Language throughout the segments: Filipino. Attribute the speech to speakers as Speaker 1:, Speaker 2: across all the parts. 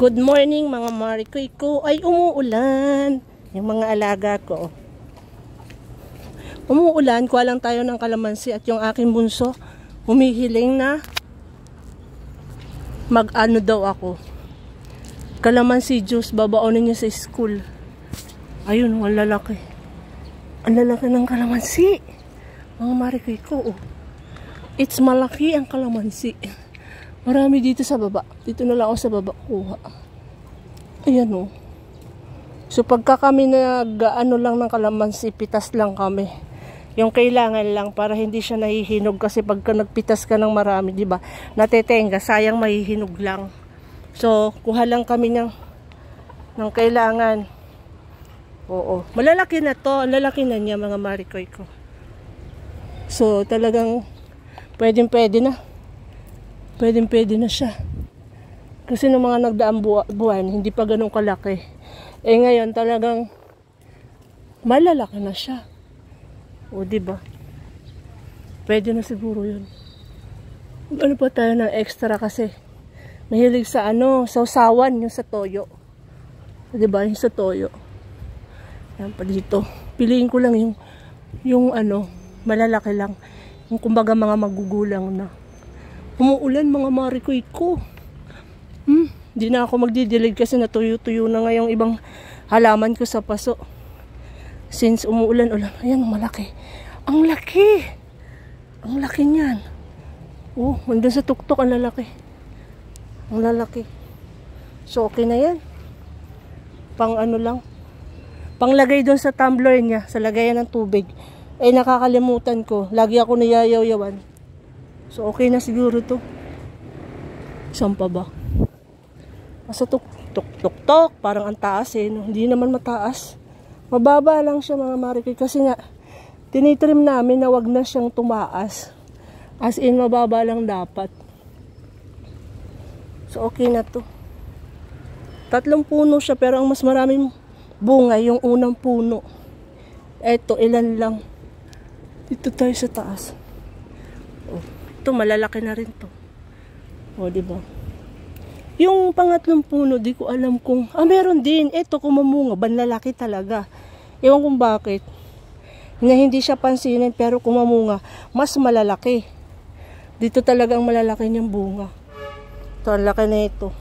Speaker 1: Good morning mga marikoy ko. Ay umuulan. Yung mga alaga ko. Umuulan. Kuha lang tayo ng kalamansi at yung aking bunso humihiling na mag-ano daw ako. Kalamansi juice. Babaonin niya sa school. Ayun, ang lalaki. Ang lalaki ng kalamansi. Mga marikoy ko. It's malaki ang kalamansi. Marami dito sa baba. Dito na lang ako sa baba kuha. Ayan o. So pagka kami nag-ano lang ng kalamansi, pitas lang kami. Yung kailangan lang para hindi siya nahihinog. Kasi pagka nagpitas ka ng marami, di ba? Natetenga, sayang mahihinog lang. So kuha lang kami ng kailangan. Oo. Malalaki na to. Lalaki na niya mga marikoy ko. So talagang pwede na. Pwede na siya. Kasi nung mga nagdaang buwan, hindi pa ganun kalaki. Eh ngayon talagang malalaki na siya. O diba? Pwede na siguro yun. Ano pa tayo ng extra kasi mahilig sa sausawan, yung sa toyo. O diba? Yung sa toyo. Yan pa dito. Piliin ko lang yung malalaki lang. Yung kumbaga mga magugulang na. Umuulan mga marikoy ko. Hindi na ako magdidilig kasi natuyo-tuyo na nga yung ibang halaman ko sa paso. Since umuulan. Ayan, malaki. Ang laki. Ang laki niyan. Oh, nandun sa tuktok ang lalaki. Ang lalaki. So, okay na yan. Pang lang. Panglagay doon sa tumbler niya. Sa lagayan ng tubig. Eh, nakakalimutan ko. Lagi ako niyayaw-yawan. So, okay na siguro to. Saan pa ba? Nasa tuk-tuk-tuk. Parang ang taas eh. No? Hindi naman mataas. Mababa lang siya mga marikoy. Kasi nga, tinitrim namin na wag na siyang tumaas. As in, mababa lang dapat. So, okay na to. 3 puno siya. Pero ang mas maraming bunga, yung unang puno. Eto, ilan lang. Dito tayo sa taas. Oh. Ito, malalaki na rin to. O, diba? Yung pangatlong puno, di ko alam kung... meron din. Ito, kumamunga. Banlalaki talaga. Ewan kung bakit. Na hindi siya pansinin, pero kumamunga. Mas malalaki. Dito talaga ang malalaki niyang bunga. Ito, ang laki na ito.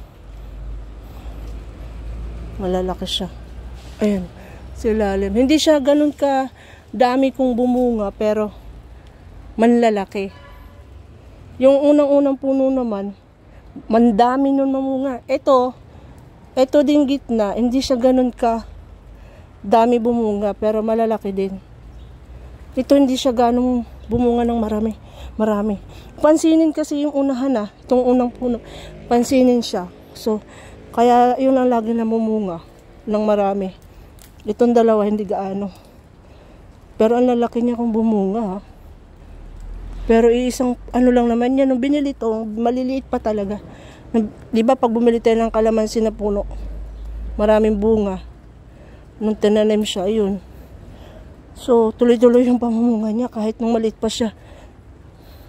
Speaker 1: Malalaki siya. Ayan. Silalim. Hindi siya ganun ka dami kung bumunga, pero manlalaki. Yung unang-unang puno naman, mandami nun mamunga. Ito din gitna, hindi siya ganun ka dami bumunga, pero malalaki din. Ito hindi siya ganun bumunga ng marami. Pansinin kasi yung unahan itong unang puno, pansinin siya. So, kaya yun ang lagi na bumunga ng marami. Itong dalawa, hindi gaano. Pero ang lalaki niya kung bumunga, Pero isang lang naman yan. Nung binili to, maliliit pa talaga. Di ba pag bumili tayo ng kalamansi na puno, maraming bunga. Nung tinanim siya, ayun. So, tuloy-tuloy yung pamumunga niya kahit nung maliit pa siya.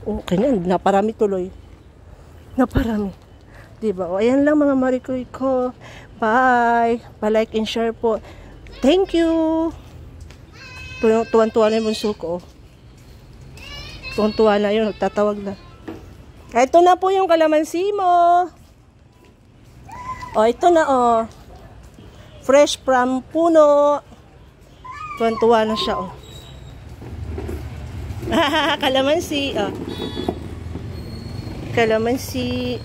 Speaker 1: Okay na, naparami tuloy. Naparami. Diba? O, ayan lang mga marikoy ko. Bye! Pa-like and share po. Thank you! Tuwan-tuwa na yung bunso ko. Tuwan-tuwa na yun. Tatawag na. Ito na po yung kalamansi mo. O, ito na o. Fresh from puno. Tuwan-tuwa na siya o. Kalamansi o. Kalamansi.